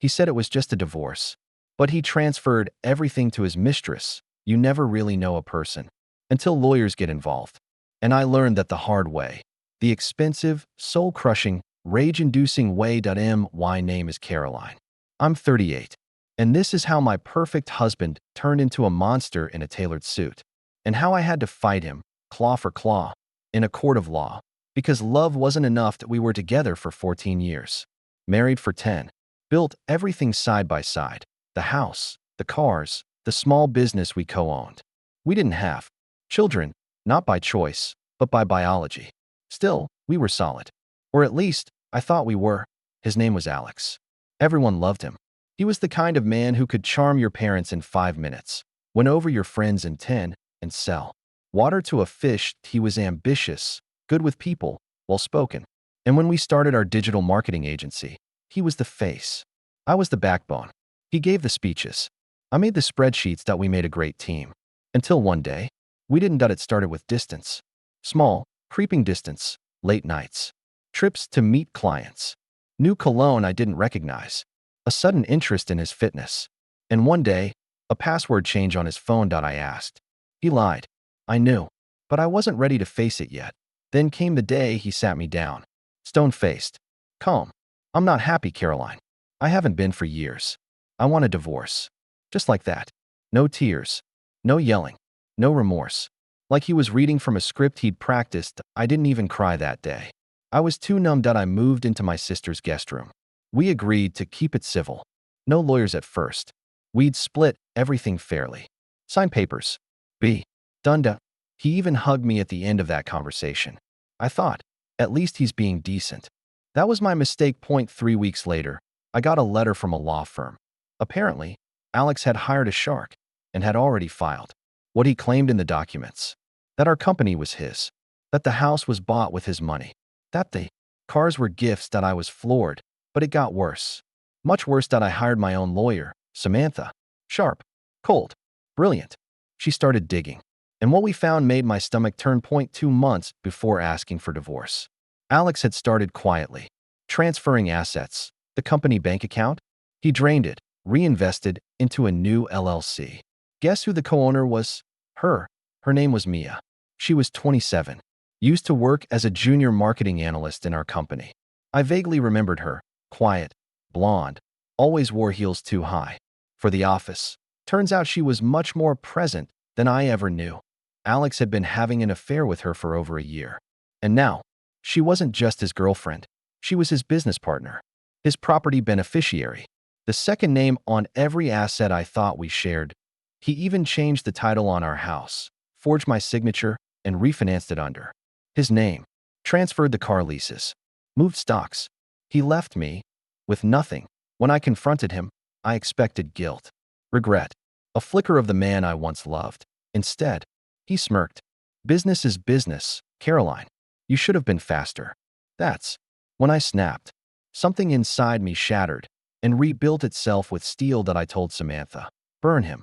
He said it was just a divorce, but he transferred everything to his mistress. You never really know a person until lawyers get involved. And I learned that the hard way. The expensive, soul-crushing, rage-inducing way. My name is Caroline. I'm 38. And this is how my perfect husband turned into a monster in a tailored suit. And how I had to fight him, claw for claw, in a court of law. Because love wasn't enough that we were together for 14 years. Married for 10. Built everything side by side. The house, the cars, the small business we co-owned. We didn't have children, not by choice, but by biology. Still, we were solid. Or at least, I thought we were. His name was Alex. Everyone loved him. He was the kind of man who could charm your parents in 5 minutes, win over your friends in 10, and sell water to a fish. He was ambitious, good with people, well-spoken. And when we started our digital marketing agency, he was the face. I was the backbone. He gave the speeches. I made the spreadsheets. That we made a great team. Until one day, we didn't. It started with distance. Small, creeping distance, late nights, trips to meet clients, new cologne I didn't recognize, a sudden interest in his fitness, and one day, a password change on his phone. I asked. He lied. I knew, but I wasn't ready to face it yet. Then came the day he sat me down, stone-faced, calm. I'm not happy, Caroline. I haven't been for years. I want a divorce. Just like that. No tears, no yelling, no remorse. Like he was reading from a script he'd practiced. I didn't even cry that day. I was too numb. I moved into my sister's guest room. We agreed to keep it civil. No lawyers at first. We'd split everything fairly. Sign papers. Be done. He even hugged me at the end of that conversation. I thought, at least he's being decent. That was my mistake. 3 weeks later, I got a letter from a law firm. Apparently, Alex had hired a shark and had already filed what he claimed in the documents. That our company was his. That the house was bought with his money. That the cars were gifts. That I was floored. But it got worse. Much worse. That I hired my own lawyer, Samantha. Sharp, cold, brilliant. She started digging. And what we found made my stomach turn. 2 months before asking for divorce, Alex had started quietly transferring assets. The company bank account? He drained it, reinvested into a new LLC. Guess who the co-owner was? Her. Her name was Mia. She was 27. Used to work as a junior marketing analyst in our company. I vaguely remembered her. Quiet, blonde, always wore heels too high for the office. Turns out she was much more present than I ever knew. Alex had been having an affair with her for over a year. And now, she wasn't just his girlfriend. She was his business partner, his property beneficiary, the second name on every asset I thought we shared. He even changed the title on our house, forged my signature, and refinanced it under his name, transferred the car leases, moved stocks. He left me with nothing. When I confronted him, I expected guilt, regret, a flicker of the man I once loved. Instead, he smirked. Business is business, Caroline. You should have been faster. That's when I snapped. Something inside me shattered and rebuilt itself with steel. That I told Samantha. Burn him.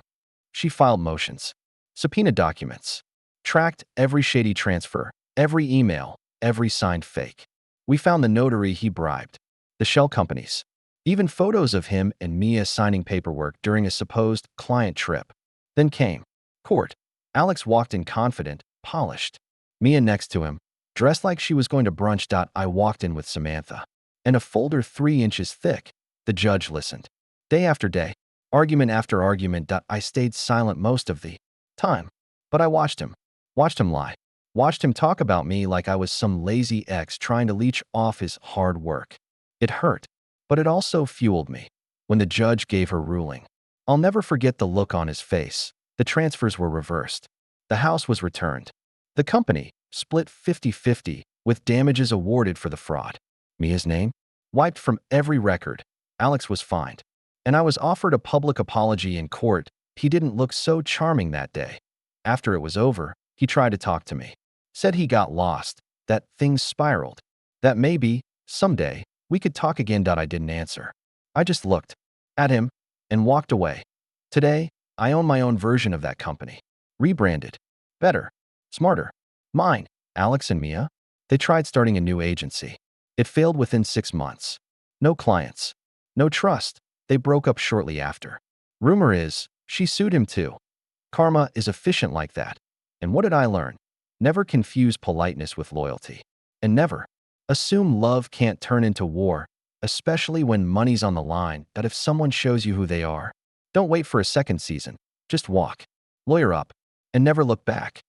She filed motions, subpoenaed documents, tracked every shady transfer, every email, every signed fake. We found the notary he bribed, the shell companies, even photos of him and Mia signing paperwork during a supposed client trip. Then came court. Alex walked in confident, polished. Mia next to him, dressed like she was going to brunch. I walked in with Samantha, and a folder 3 inches thick. The judge listened. Day after day, argument after argument. I stayed silent most of the time, but I watched him lie, watched him talk about me like I was some lazy ex trying to leech off his hard work. It hurt, but it also fueled me. When the judge gave her ruling, I'll never forget the look on his face. The transfers were reversed. The house was returned. The company split 50-50 with damages awarded for the fraud. Mia's name wiped from every record. Alex was fined, and I was offered a public apology in court. He didn't look so charming that day. After it was over, he tried to talk to me. Said he got lost, that things spiraled, that maybe, someday, we could talk again. I didn't answer. I just looked at him and walked away. Today, I own my own version of that company. Rebranded. Better. Smarter. Mine. Alex and Mia, they tried starting a new agency. It failed within 6 months. No clients. No trust. They broke up shortly after. Rumor is, she sued him too. Karma is efficient like that. And what did I learn? Never confuse politeness with loyalty. And never assume love can't turn into war, especially when money's on the line. That if someone shows you who they are, don't wait for a second season. Just walk, lawyer up, and never look back.